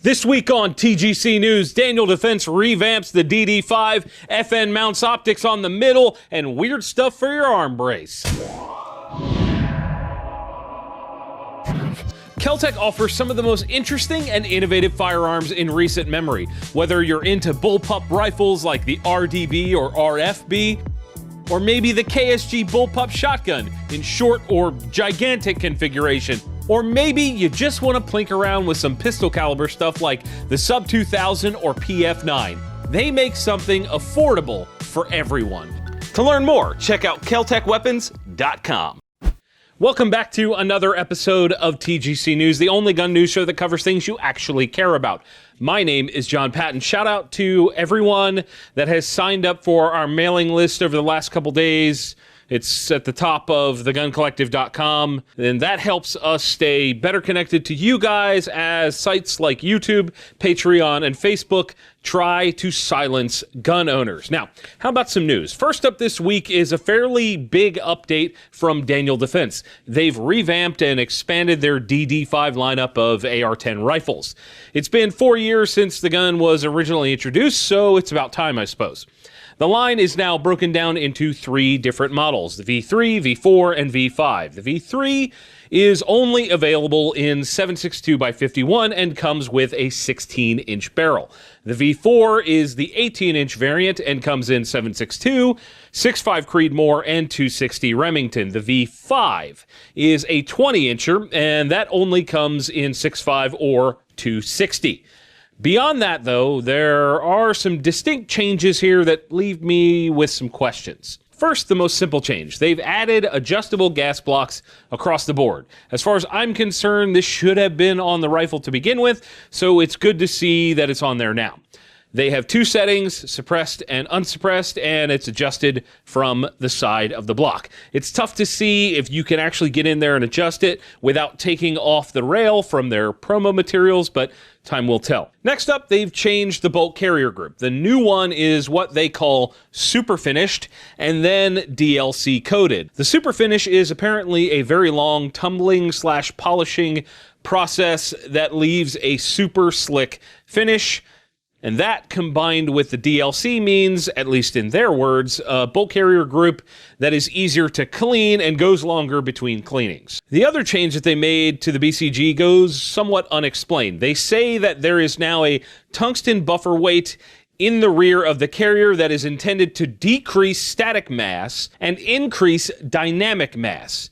This week on TGC News, Daniel Defense revamps the DD5, FN mounts optics on the middle, and weird stuff for your arm brace. Keltec offers some of the most interesting and innovative firearms in recent memory. Whether you're into bullpup rifles like the RDB or RFB, or maybe the KSG bullpup shotgun in short or gigantic configuration, or maybe you just want to plink around with some pistol caliber stuff like the Sub 2000 or PF9. They make something affordable for everyone. To learn more, check out keltecweapons.com. Welcome back to another episode of TGC News, the only gun news show that covers things you actually care about. My name is Jon Patton. Shout out to everyone that has signed up for our mailing list over the last couple days. It's at the top of theguncollective.com, and that helps us stay better connected to you guys as sites like YouTube, Patreon, and Facebook try to silence gun owners. Now, how about some news? First up this week is a fairly big update from Daniel Defense. They've revamped and expanded their DD5 lineup of AR-10 rifles. It's been 4 years since the gun was originally introduced, so it's about time, I suppose. The line is now broken down into 3 different models, the V3, V4, and V5. The V3 is only available in 7.62x51 and comes with a 16-inch barrel. The V4 is the 18-inch variant and comes in 7.62, 6.5 Creedmoor, and 260 Remington. The V5 is a 20-incher, and that only comes in 6.5 or 260. Beyond that, though, there are some distinct changes here that leave me with some questions. First, the most simple change. They've added adjustable gas blocks across the board. As far as I'm concerned, this should have been on the rifle to begin with, so it's good to see that it's on there now. They have 2 settings, suppressed and unsuppressed, and it's adjusted from the side of the block. It's tough to see if you can actually get in there and adjust it without taking off the rail from their promo materials, but time will tell. Next up, they've changed the bolt carrier group. The new one is what they call super finished and then DLC coated. The super finish is apparently a very long tumbling/polishing process that leaves a super slick finish. And that, combined with the DLC, means, at least in their words, a bolt carrier group that is easier to clean and goes longer between cleanings. The other change that they made to the BCG goes somewhat unexplained. They say that there is now a tungsten buffer weight in the rear of the carrier that is intended to decrease static mass and increase dynamic mass.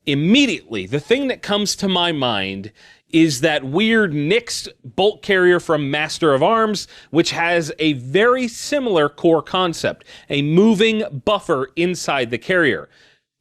Immediately, the thing that comes to my mind is that weird Nix bolt carrier from Master of Arms, which has a very similar core concept, a moving buffer inside the carrier.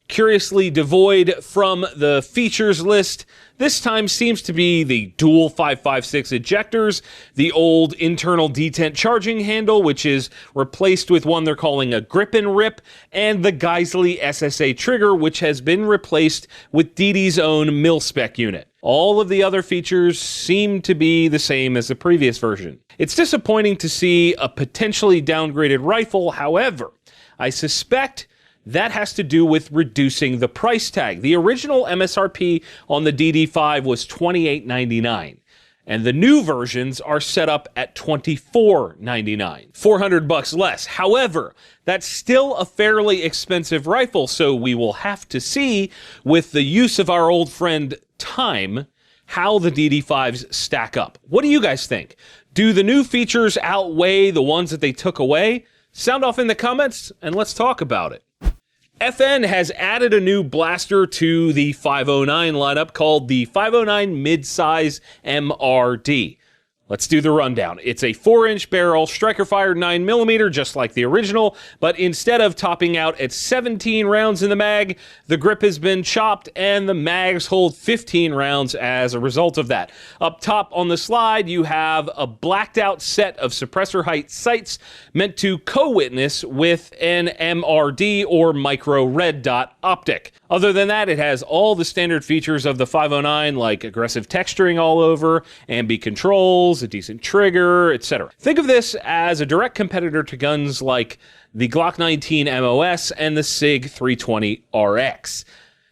Curiously, Devoid from the features list this time seems to be the dual 5.56 ejectors, the old internal detent charging handle, which is replaced with one they're calling a grip and rip, and the Geisley SSA trigger, which has been replaced with DD's own mil-spec unit. All of the other features seem to be the same as the previous version. It's disappointing to see a potentially downgraded rifle, however, I suspect that has to do with reducing the price tag. The original MSRP on the DD5 was $28.99, and the new versions are set up at $24.99, $400 less. However, that's still a fairly expensive rifle, so we will have to see, with the use of our old friend time, how the DD5s stack up. What do you guys think? Do the new features outweigh the ones that they took away? Sound off in the comments, and let's talk about it. FN has added a new blaster to the 509 lineup called the 509 Midsize MRD. Let's do the rundown. It's a 4-inch barrel, striker-fired 9mm, just like the original, but instead of topping out at 17 rounds in the mag, the grip has been chopped and the mags hold 15 rounds as a result of that. Up top on the slide, you have a blacked-out set of suppressor height sights meant to co-witness with an MRD or micro red dot optic. Other than that, it has all the standard features of the 509, like aggressive texturing all over, ambi controls, a decent trigger, etc. Think of this as a direct competitor to guns like the Glock 19 MOS and the SIG 320 RX.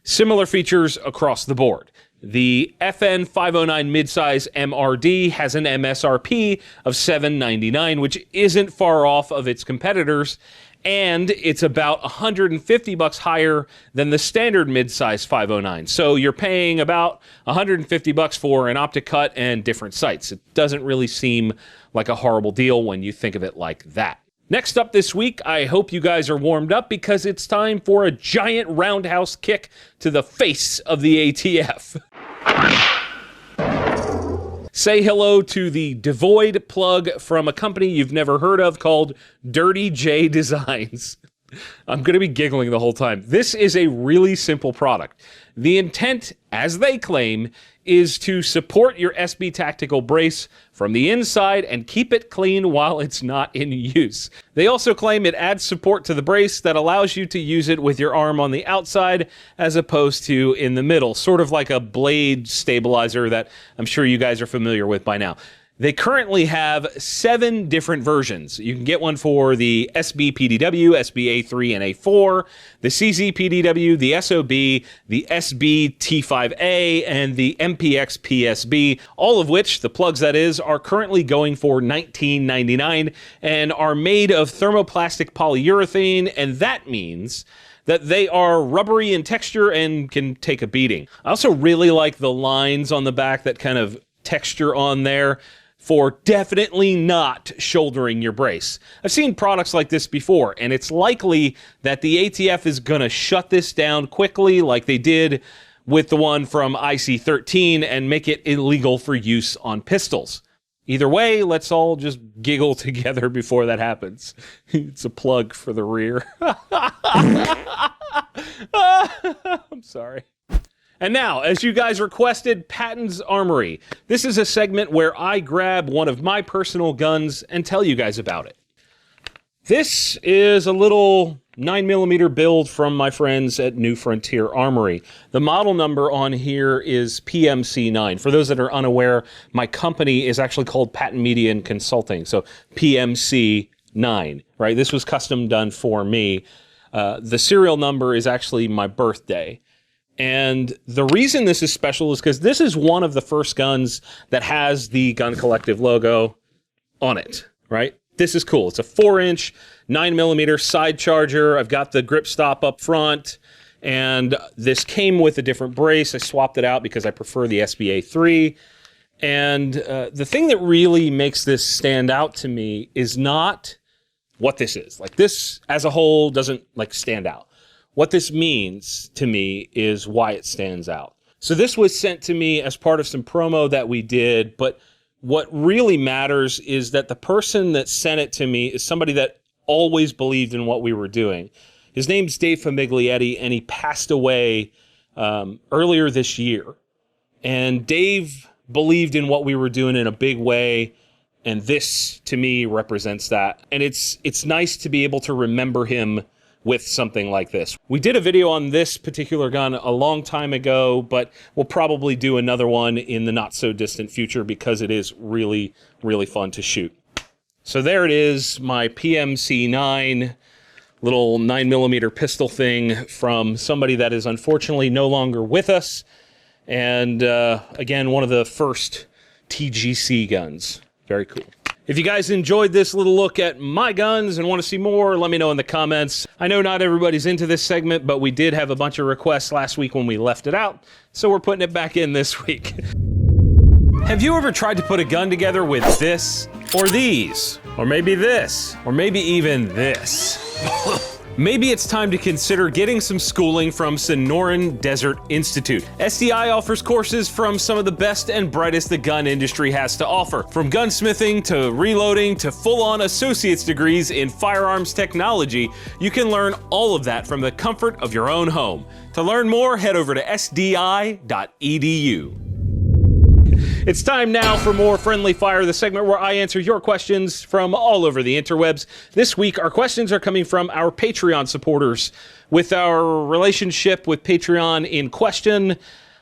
Similar features across the board. The FN 509 Midsize MRD has an MSRP of $799, which isn't far off of its competitors, and it's about $150 higher than the standard midsize 509. So you're paying about $150 for an optic cut and different sights. It doesn't really seem like a horrible deal when you think of it like that. Next up this week, I hope you guys are warmed up because it's time for a giant roundhouse kick to the face of the ATF. Say hello to the Devoid plug from a company you've never heard of called Dirty J Designs. I'm going to be giggling the whole time. This is a really simple product. The intent, as they claim, is to support your SB Tactical brace from the inside and keep it clean while it's not in use. They also claim it adds support to the brace that allows you to use it with your arm on the outside as opposed to in the middle, sort of like a blade stabilizer that I'm sure you guys are familiar with by now. They currently have 7 different versions. You can get one for the SB PDW, SB A3 and A4, the CZ PDW, the SOB, the SB T5A, and the MPX PSB, all of which, the plugs that is, are currently going for $19.99 and are made of thermoplastic polyurethane, and that means that they are rubbery in texture and can take a beating. I also really like the lines on the back, that kind of texture on there, for definitely not shouldering your brace. I've seen products like this before, and it's likely that the ATF is gonna shut this down quickly like they did with the one from IC-13 and make it illegal for use on pistols. Either way, let's all just giggle together before that happens. It's a plug for the rear. I'm sorry. And now, as you guys requested, Pattons Armory. This is a segment where I grab one of my personal guns and tell you guys about it. This is a little 9mm build from my friends at New Frontier Armory. The model number on here is PMC9. For those that are unaware, my company is actually called Patton Media and Consulting, so PMC9, right? This was custom done for me. The serial number is actually my birthday. And the reason this is special is because this is one of the first guns that has the Gun Collective logo on it, right? This is cool. It's a 4-inch, 9mm side charger. I've got the grip stop up front, and this came with a different brace. I swapped it out because I prefer the SBA3. And the thing that really makes this stand out to me is not what this is. Like, this as a whole doesn't like stand out. What this means to me is why it stands out. So this was sent to me as part of some promo that we did, but what really matters is that the person that sent it to me is somebody that always believed in what we were doing. His name's Dave Famiglietti, and he passed away earlier this year. And Dave believed in what we were doing in a big way, and this, to me, represents that. And it's nice to be able to remember him with something like this. We did a video on this particular gun a long time ago, but we'll probably do another one in the not so distant future because it is really, really fun to shoot. So there it is, my PMC9 little 9mm pistol thing from somebody that is unfortunately no longer with us. And again, one of the first TGC guns. Very cool. If you guys enjoyed this little look at my guns and want to see more, let me know in the comments. I know not everybody's into this segment, but we did have a bunch of requests last week when we left it out, so we're putting it back in this week. Have you ever tried to put a gun together with this, or these, or maybe this, or maybe even this? Maybe it's time to consider getting some schooling from Sonoran Desert Institute. SDI offers courses from some of the best and brightest the gun industry has to offer. From gunsmithing to reloading to full-on associate's degrees in firearms technology, you can learn all of that from the comfort of your own home. To learn more, head over to sdi.edu. It's time now for More Friendly Fire, the segment where I answer your questions from all over the interwebs. This week, our questions are coming from our Patreon supporters. With our relationship with Patreon in question,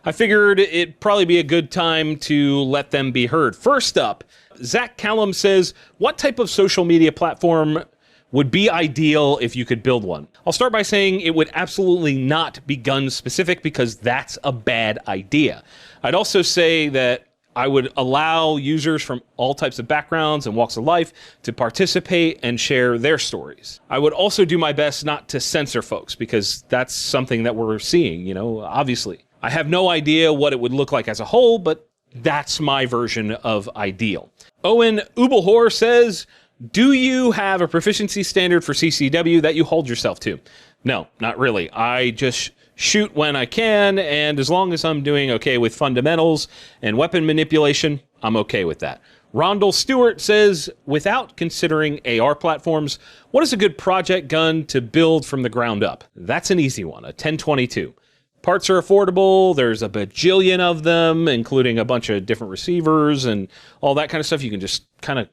I figured it'd probably be a good time to let them be heard. First up, Zach Callum says, what type of social media platform would be ideal if you could build one? I'll start by saying it would absolutely not be gun specific because that's a bad idea. I'd also say that I would allow users from all types of backgrounds and walks of life to participate and share their stories. I would also do my best not to censor folks, because that's something that we're seeing, you know, obviously. I have no idea what it would look like as a whole, but that's my version of ideal. Owen Ubelhor says, do you have a proficiency standard for CCW that you hold yourself to? No, not really. I just shoot when I can, and as long as I'm doing okay with fundamentals and weapon manipulation, I'm okay with that. Rondell Stewart says, without considering AR platforms, what is a good project gun to build from the ground up? That's an easy one, a 1022. Parts are affordable, there's a bajillion of them, including a bunch of different receivers and all that kind of stuff. You can just kind of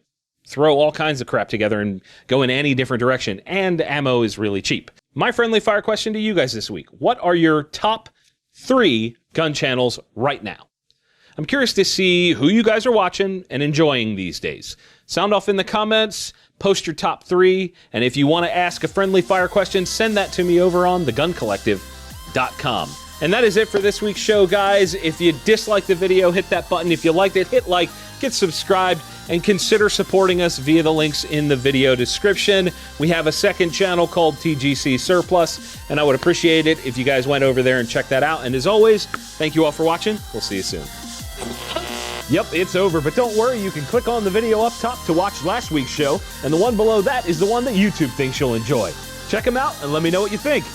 throw all kinds of crap together and go in any different direction, and ammo is really cheap. My friendly fire question to you guys this week: what are your top 3 gun channels right now? I'm curious to see who you guys are watching and enjoying these days. Sound off in the comments, post your top 3, and if you want to ask a friendly fire question, send that to me over on theguncollective.com. And that is it for this week's show, guys. If you disliked the video, hit that button. If you liked it, hit like, get subscribed, and consider supporting us via the links in the video description. We have a second channel called TGC Surplus, and I would appreciate it if you guys went over there and checked that out. And as always, thank you all for watching. We'll see you soon. Yep, it's over, but don't worry, you can click on the video up top to watch last week's show, and the one below that is the one that YouTube thinks you'll enjoy. Check them out and let me know what you think.